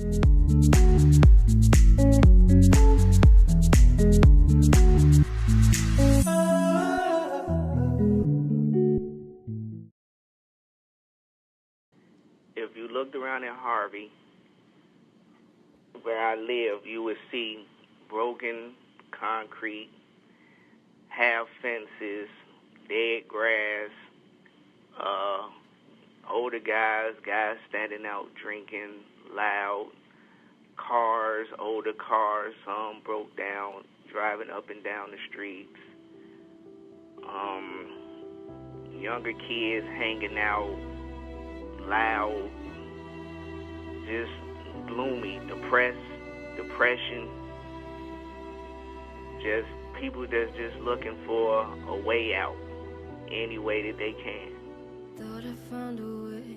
If you looked around in Harvey, where I live, you would see broken concrete, half fences, dead grass, older guys standing out drinking loud, cars, older cars, some broke down, driving up and down the streets, younger kids hanging out, loud, just gloomy, depression, just people that's just looking for a way out, any way that they can. Thought I found a way.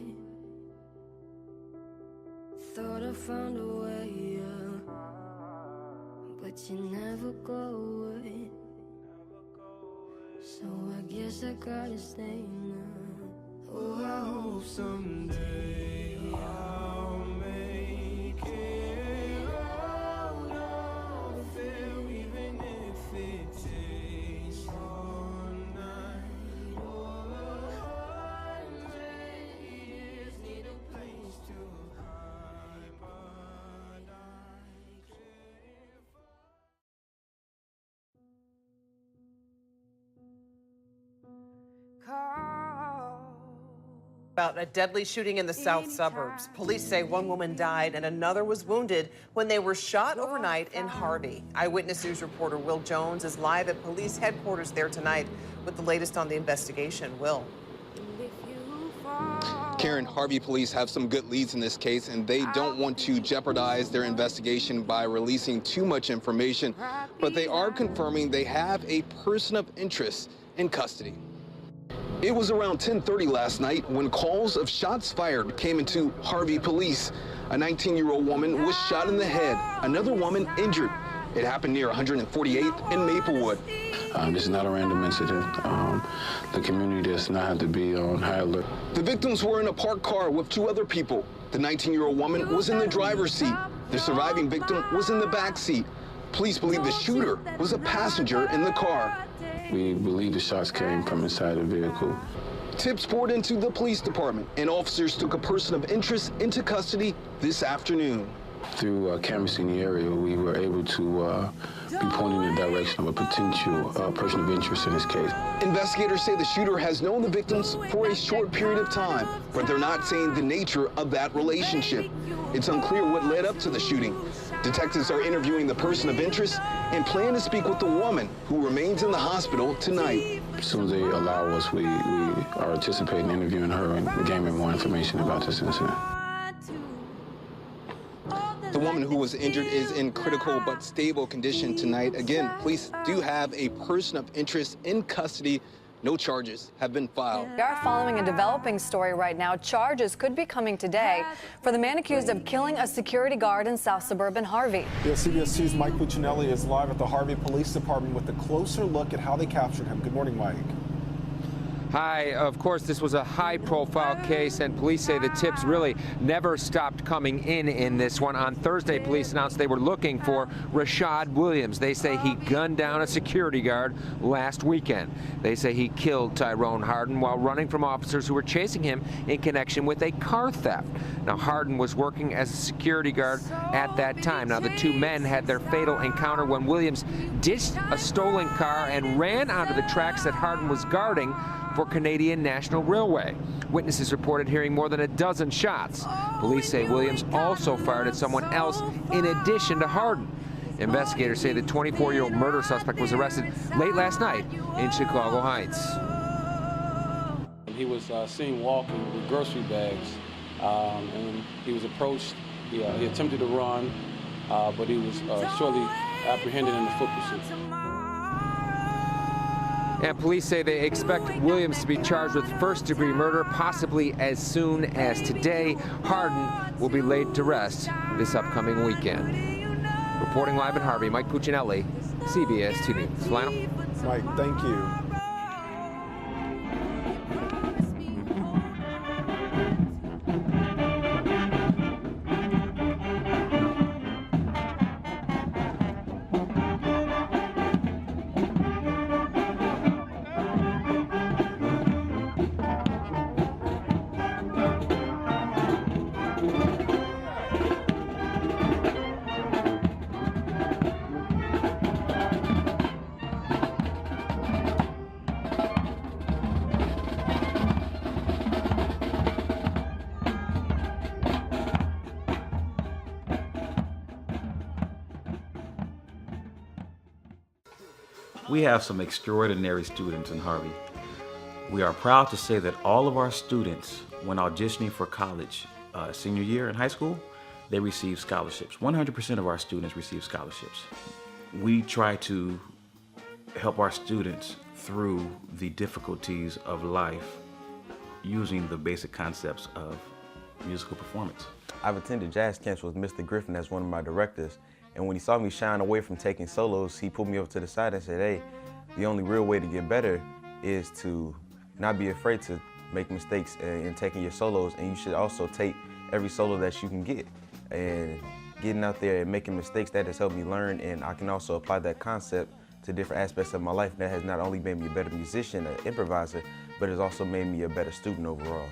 Thought I found a way, yeah. But you never go away. So I guess I gotta stay now. Oh, I hope someday I'll make it out of here, even if it takes all night or 100 years. Need a place to hide, but I can't. About a deadly shooting in the south suburbs. Police say one woman died and another was wounded when they were shot overnight in Harvey. Eyewitness News reporter Will Jones is live at police headquarters there tonight with the latest on the investigation. Will. Karen, Harvey police have some good leads in this case, and they don't want to jeopardize their investigation by releasing too much information, but they are confirming they have a person of interest in custody. It was around 10:30 last night when calls of shots fired came into Harvey police. A 19-year-old woman was shot in the head, another woman injured. It happened near 148th and Maplewood. This is not a random incident. The community does not have to be on high alert. The victims were in a parked car with two other people. The 19-year-old woman was in the driver's seat. The surviving victim was in the back seat. Police believe the shooter was a passenger in the car. We believe the shots came from inside the vehicle. Tips poured into the police department, and officers took a person of interest into custody this afternoon. Through canvassing the area, we were able to be pointing in the direction of a potential person of interest in this case. Investigators say the shooter has known the victims for a short period of time, but they're not saying the nature of that relationship. It's unclear what led up to the shooting. Detectives are interviewing the person of interest and plan to speak with the woman who remains in the hospital tonight. As soon as they allow us, we are anticipating interviewing her and gaining more information about this incident. The woman who was injured is in critical but stable condition tonight. Again, police do have a person of interest in custody. No charges have been filed. We are following a developing story right now. Charges could be coming today for the man accused of killing a security guard in south suburban Harvey. Yeah, CBS 2's Mike Puccinelli is live at the Harvey Police Department with a closer look at how they captured him. Good morning, Mike. Hi, of course, this was a high-profile case, and police say the tips really never stopped coming in this one. On Thursday, police announced they were looking for Rashad Williams. They say he gunned down a security guard last weekend. They say he killed Tyrone Harden while running from officers who were chasing him in connection with a car theft. Now, Harden was working as a security guard at that time. Now, the two men had their fatal encounter when Williams ditched a stolen car and ran onto the tracks that Harden was guarding for Canadian National Railway. Witnesses reported hearing more than a dozen shots. Police say Williams also fired at someone else in addition to Harden. Investigators say the 24-year-old murder suspect was arrested late last night in Chicago Heights. He was seen walking with grocery bags, and he was approached. He attempted to run, but he was shortly apprehended in the foot pursuit. And police say they expect Williams to be charged with first-degree murder, possibly as soon as today. Harden will be laid to rest this upcoming weekend. Reporting live in Harvey, Mike Puccinelli, CBS 2 News. Lionel? Mike, thank you. We have some extraordinary students in Harvey. We are proud to say that all of our students, when auditioning for college senior year in high school, they receive scholarships. 100% of our students receive scholarships. We try to help our students through the difficulties of life using the basic concepts of musical performance. I've attended jazz camps with Mr. Griffin as one of my directors, and when he saw me shying away from taking solos, he pulled me over to the side and said, hey, the only real way to get better is to not be afraid to make mistakes in taking your solos, and you should also take every solo that you can get. And getting out there and making mistakes, that has helped me learn, and I can also apply that concept to different aspects of my life. That has not only made me a better musician, an improviser, but has also made me a better student overall.